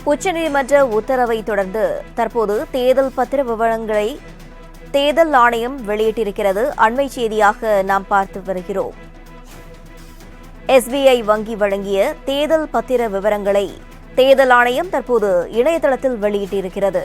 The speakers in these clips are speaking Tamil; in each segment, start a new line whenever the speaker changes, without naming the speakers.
உச்சநீதிமன்ற உத்தரவை தொடர்ந்து தற்போது தேர்தல் பத்திர விவரங்களை தேர்தல் ஆணையம் வெளியிட்டிருக்கிறது. அண்மை செய்தியாக நாம் பார்த்து வருகிறோம். SBI வங்கி வழங்கிய தேர்தல் பத்திர விவரங்களை தேர்தல் ஆணையம் தற்போது இணையதளத்தில் வெளியிட்டிருக்கிறது.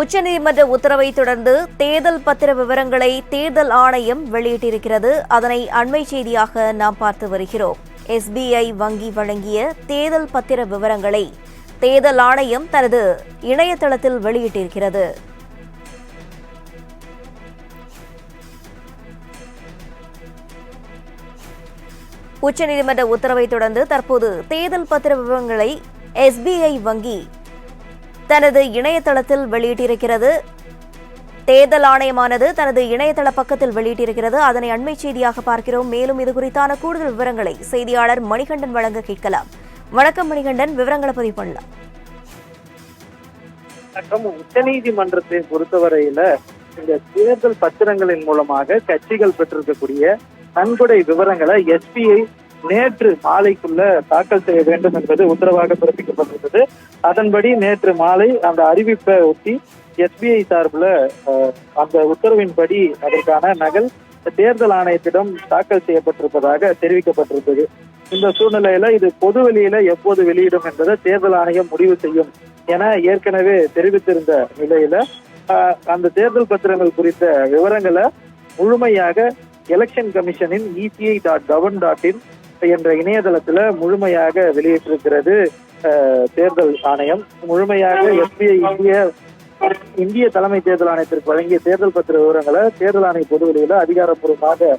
உச்சநீதிமன்ற உத்தரவை தொடர்ந்து தேர்தல் பத்திர விவரங்களை தேர்தல் ஆணையம் வெளியிட்டிருக்கிறது. அதனை அண்மை செய்தியாக நாம் பார்த்து வருகிறோம். SBI வங்கி வழங்கிய தேர்தல் பத்திர விவரங்களை தேர்தல் ஆணையம் தனது இணையதளத்தில் வெளியிட்டிருக்கிறது. உச்சநீதிமன்ற உத்தரவை தொடர்ந்து தற்போது தேர்தல் பத்திர விவரங்களை SBI வங்கி தனது இணையதளத்தில் வெளியிட்டிருக்கிறது. தேர்தல் ஆணையமானது தனது இணையதள பக்கத்தில் வெளியிட்டிருக்கிறது. அதனை அண்மை செய்தியாக பார்க்கிறோம். மேலும் இது குறித்தான கூடுதல் விவரங்களை செய்தியாளர் மணிகண்டன் வழங்க கேட்கலாம். வணக்கம் மணிகண்டன், விவரங்களை பதிவு பண்ணலாம்.
உச்சநீதிமன்றத்தை பொறுத்தவரையில இந்த தேர்தல் பத்திரங்களின் மூலமாக கட்சிகள் பெற்றிருக்கக்கூடிய நன்கொடை விவரங்களை SBI நேற்று மாலைக்குள்ள தாக்கல் செய்ய வேண்டும் என்பது உத்தரவாக பிறப்பிக்கப்பட்டிருந்தது. அதன்படி நேற்று மாலை அந்த அறிவிப்பை ஒட்டி SBI சார்பில் அந்த உத்தரவின்படி அதற்கான நகல் தேர்தல் ஆணையத்திடம் தாக்கல் செய்யப்பட்டிருப்பதாக தெரிவிக்கப்பட்டிருந்தது. இந்த சூழ்நிலையில இது பொது வெளியில எப்போது வெளியிடும் என்பதை தேர்தல் ஆணையம் முடிவு செய்யும் என ஏற்கனவே தெரிவித்திருந்த நிலையில அந்த தேர்தல் பத்திரங்கள் குறித்த விவரங்களை முழுமையாக எலெக்ஷன் கமிஷனின் ECI.gov.in என்ற இணையதளத்துல முழுமையாக வெளியிட்டிருக்கிறது தேர்தல் ஆணையம். முழுமையாக SBI இந்திய தலைமை தேர்தல் ஆணையத்திற்கு வழங்கிய தேர்தல் பத்திர விவரங்களை தேர்தல் ஆணைய பொது வெளியில அதிகாரப்பூர்வமாக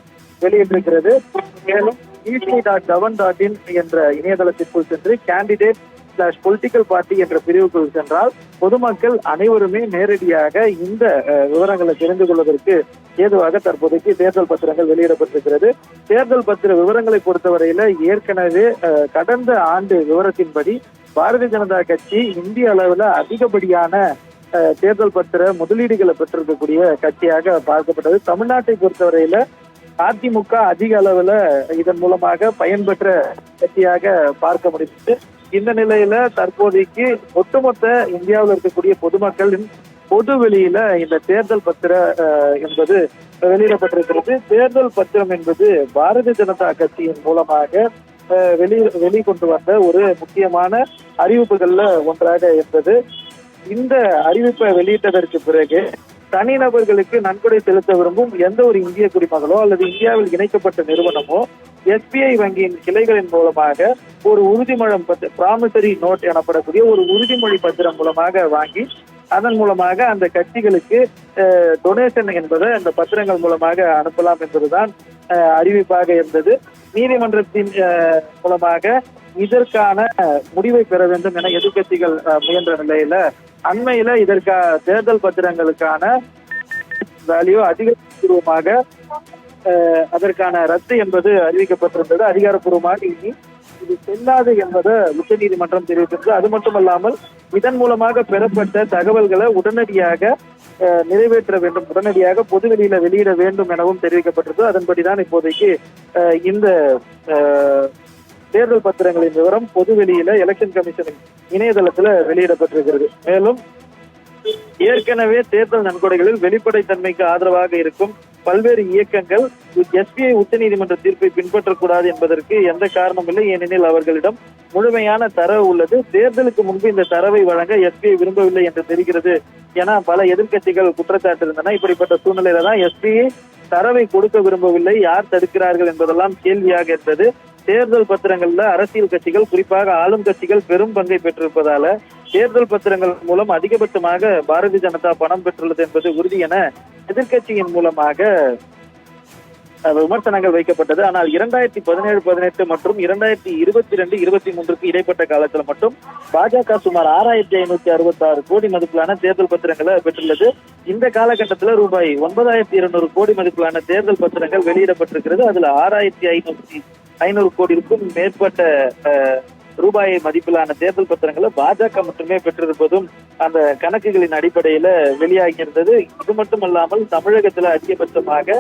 வெளியிட்டிருக்கிறது. மேலும் ECI.gov.in என்ற இணையதளத்திற்குள் சென்று கேண்டிடேட்/பொலிட்டிக்கல் பார்ட்டி என்ற பிரிவுக்குள் சென்றால் பொதுமக்கள் அனைவருமே நேரடியாக இந்த விவரங்களை தெரிந்து கொள்வதற்கு ஏதுவாக தற்போதைக்கு தேர்தல் பத்திரங்கள் வெளியிடப்பட்டிருக்கிறது. தேர்தல் பத்திர விவரங்களை பொறுத்தவரையில ஏற்கனவே கடந்த ஆண்டு விவரத்தின்படி பாரதிய ஜனதா கட்சி இந்திய அளவுல அதிகப்படியான தேர்தல் பத்திர முதலீடுகளை பெற்றிருக்கக்கூடிய கட்சியாக பார்க்கப்பட்டது. தமிழ்நாட்டை பொறுத்தவரையில அதிமுக அதிக அளவுல இதன் மூலமாக பயன்பெற்ற கட்சியாக பார்க்க முடிந்தது. இந்த நிலையில தற்போதைக்கு ஒட்டுமொத்த இந்தியாவில் இருக்கக்கூடிய பொதுமக்களின் பொது வெளியில இந்த தேர்தல் பத்திர என்பது வெளியிடப்பட்டிருக்கிறது. தேர்தல் பத்திரம் என்பது பாரதிய ஜனதா கட்சியின் மூலமாக வெளிக்கொண்டு வந்த ஒரு முக்கியமான அறிவிப்புகள்ல ஒன்றாக இருந்தது. இந்த அறிவிப்பை வெளியிட்டதற்கு பிறகு தனிநபர்களுக்கு நன்கொடை செலுத்த விரும்பும் எந்த ஒரு இந்திய குடிமகளோ அல்லது இந்தியாவில் இணைக்கப்பட்ட நிறுவனமோ SBI வங்கியின் கிளைகளின் மூலமாக ஒரு உறுதிமொழி ப்ராமிசரி நோட் எனப்படக்கூடிய ஒரு உறுதிமொழி பத்திரம் மூலமாக வாங்கி அதன் மூலமாக அந்த கட்சிகளுக்கு டொனேஷன் என்பதை அந்த பத்திரங்கள் மூலமாக அனுப்பலாம் என்பதுதான் அறிவிப்பாக இருந்தது. நீதிமன்றத்தின் மூலமாக இதற்கான முடிவை பெற வேண்டும் என எதிர்கட்சிகள் முயன்ற நிலையில அண்மையில தேர்தல் பத்திரங்களுக்கான வேல்யூ அதிகாரப்பூர்வமாக அதற்கான ரத்து என்பது அறிவிக்கப்பட்டிருந்தது. அதிகாரப்பூர்வமாக இனி இது செல்லாது என்பதை உச்ச நீதிமன்றம் தெரிவித்திருந்தது. அது மட்டுமல்லாமல் இதன் மூலமாக பெறப்பட்ட தகவல்களை உடனடியாக நிறைவேற்ற வேண்டும், உடனடியாக பொதுவெளியில வெளியிட வேண்டும் எனவும் தெரிவிக்கப்பட்டிருந்தது. அதன்படிதான் இப்போதைக்கு இந்த தேர்தல் பத்திரங்களின் விவரம் பொது வெளியில எலெக்ஷன் கமிஷனின் இணையதளத்துல வெளியிடப்பட்டிருக்கிறது. மேலும் ஏற்கனவே தேர்தல் நன்கொடைகளில் வெளிப்படைத்தன்மைக்கு ஆதரவாக இருக்கும் பல்வேறு இயக்கங்கள் SBI உச்சநீதிமன்ற தீர்ப்பை பின்பற்றக்கூடாது என்பதற்கு எந்த காரணமும் இல்லை. ஏனெனில் அவர்களிடம் முழுமையான தரவு உள்ளது. தேர்தலுக்கு முன்பு இந்த தரவை வழங்க SBI விரும்பவில்லை என்று தெரிகிறது என பல எதிர்கட்சிகள் குற்றச்சாட்டு இருந்தன. இப்படிப்பட்ட சூழ்நிலையில தான் SBI தரவை கொடுக்க விரும்பவில்லை, யார் தடுக்கிறார்கள் என்பதெல்லாம் கேள்வியாக இருந்தது. தேர்தல் பத்திரங்கள்ல அரசியல் கட்சிகள், குறிப்பாக ஆளும் கட்சிகள் பெரும் பங்கை பெற்றிருப்பதால தேர்தல் பத்திரங்கள் மூலம் அதிகபட்சமாக பாரதிய ஜனதா பணம் பெற்றுள்ளது என்பது உறுதி என எதிர்கட்சியின் மூலமாக விமர்சனங்கள் வைக்கப்பட்டது. ஆனால் 2017-18 மற்றும் 2022-23 இடைப்பட்ட காலத்தில் மட்டும் பாஜக சுமார் 6566 கோடி மதிப்பிலான தேர்தல் பத்திரங்களை பெற்றுள்ளது. இந்த காலகட்டத்தில் ரூபாய் 9200 கோடி மதிப்பிலான தேர்தல் பத்திரங்கள் வெளியிடப்பட்டிருக்கிறது. அதுல 6500 கோடிக்கும் மேற்பட்ட ரூபாய் மதிப்பிலான தேர்தல் பத்திரங்களை பாஜக மட்டுமே பெற்றிருப்பதும் அந்த கணக்குகளின் அடிப்படையில வெளியாகி இருந்தது. இது மட்டுமல்லாமல் தமிழகத்துல அதிகபட்சமாக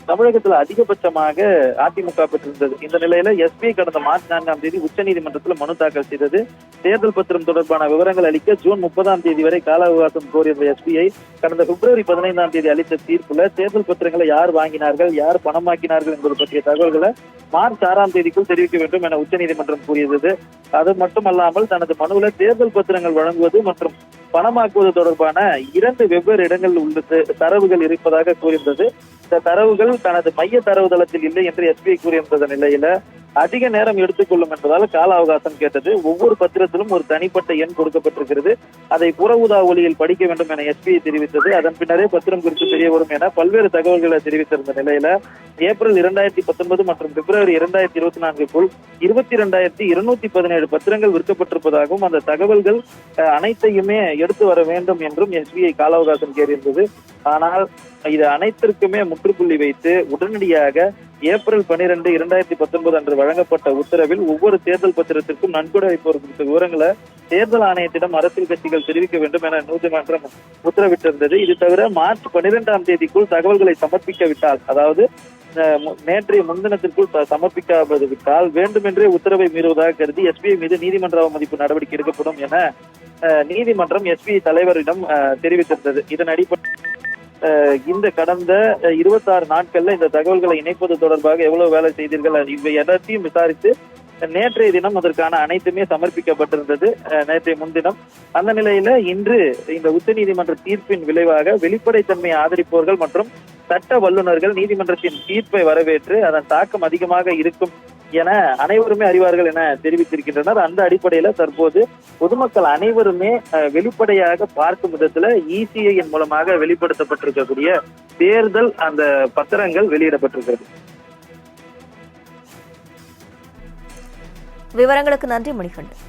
தமிழகத்துல அதிகபட்சமாக அதிமுக பெற்றிருந்தது. இந்த நிலையில எஸ்பிஐ கடந்த மார்ச் 4ஆம் தேதி உச்சநீதிமன்றத்தில் மனு தாக்கல் செய்தது. தேர்தல் பத்திரம் தொடர்பான விவரங்கள் அளிக்க ஜூன் 30ஆம் தேதி வரை கால அவகாசம் கோரியிருந்த எஸ்பிஐ கடந்த பிப்ரவரி 15ஆம் தேதி அளித்த தீர்ப்புல தேர்தல் பத்திரங்களை யார் வாங்கினார்கள், யார் பணமாக்கினார்கள் என்பது பற்றிய தகவல்களை மார்ச் 6ஆம் தேதிக்குள் தெரிவிக்க வேண்டும் என உச்சநீதிமன்றம் கூறியது. அது மட்டுமல்லாமல் தனது மனுவில் தேர்தல் பத்திரங்கள் வழங்குவது மற்றும் பணமாக்குவது தொடர்பான 2 வெவ்வேறு இடங்களில் உள்ள தரவுகள் இருப்பதாக கூறியிருந்தது. இந்த தரவுகள் தனது மைய தரவுதளத்தில் இல்லை என்று எஸ்பிஐ கூறியிருந்த நிலையில அதிக நேரம் எடுத்துக்கொள்ளும் என்பதால் கால அவகாசம் கேட்டது. ஒவ்வொரு பத்திரத்திலும் ஒரு தனிப்பட்ட எண் கொடுக்கப்பட்டிருக்கிறது. அதை புற ஊதா ஒளியில் படிக்க வேண்டும் என எஸ்பிஐ தெரிவித்தது. அதன் பின்னரே பத்திரம் குறித்து தெரிய வரும் என பல்வேறு தகவல்களை தெரிவித்திருந்த நிலையில ஏப்ரல் 2019 மற்றும் பிப்ரவரி 2024க்குள் 22,217 பத்திரங்கள் விற்கப்பட்டிருப்பதாகவும் அந்த தகவல்கள் அனைத்தையுமே எடுத்து வர வேண்டும் என்றும் எஸ்பிஐ கால அவகாசம் கேட்டிருந்தது. ஆனால் இது அனைத்திற்குமே முற்றுப்புள்ளி வைத்து உடனடியாக ஏப்ரல் 12, 2019 அன்று வழங்கப்பட்ட உத்தரவில் ஒவ்வொரு தேர்தல் பத்திரத்திற்கும் நன்கொடை வைப்போர் குறித்த விவரங்களை தேர்தல் ஆணையத்திடம் அரசியல் கட்சிகள் தெரிவிக்க வேண்டும் என நீதிமன்றம் உத்தரவிட்டிருந்தது. இது தவிர மார்ச் 12ஆம் தேதிக்குள் தகவல்களை சமர்ப்பிக்கவிட்டால், அதாவது நேற்றைய முன்தினத்திற்குள் சமர்ப்பிக்காது விட்டால் வேண்டுமென்றே உத்தரவை மீறுவதாக கருதி எஸ்பிஐ மீது நீதிமன்ற அவமதிப்பு நடவடிக்கை எடுக்கப்படும் என நீதிமன்றம் எஸ்பிஐ தலைவரிடம் தெரிவித்திருந்தது. இதன் அடிப்படையில் இந்த கடந்த 26 நாட்கள்ல இந்த தகவல்களை இணைப்பது தொடர்பாக எவ்வளவு வேலை செய்தீர்கள், இவை எல்லாத்தையும் விசாரித்து நேற்றைய தினம் அதற்கான அனைத்துமே சமர்ப்பிக்கப்பட்டிருந்தது. நேற்றைய முன்தினம் அந்த நிலையில இன்று இந்த உச்சநீதிமன்ற தீர்ப்பின் விளைவாக வெளிப்படைத்தன்மையை ஆதரிப்பவர்கள் மற்றும் சட்ட வல்லுநர்கள் நீதிமன்றத்தின் தீர்ப்பை வரவேற்று அதன் தாக்கம் அதிகமாக இருக்கும் என அனைவருமே அறிவார்கள் என தெரிவித்திருக்கின்றனர். அந்த அடிப்படையில தற்போது பொதுமக்கள் அனைவருமே வெளிப்படையாக பார்க்கும் விதத்துல இசிஐயின் மூலமாக வெளிப்படுத்தப்பட்டிருக்கக்கூடிய தேர்தல் அந்த பத்திரங்கள் வெளியிடப்பட்டிருக்கிறது.
விவரங்களுக்கு நன்றி மணிகண்டன்.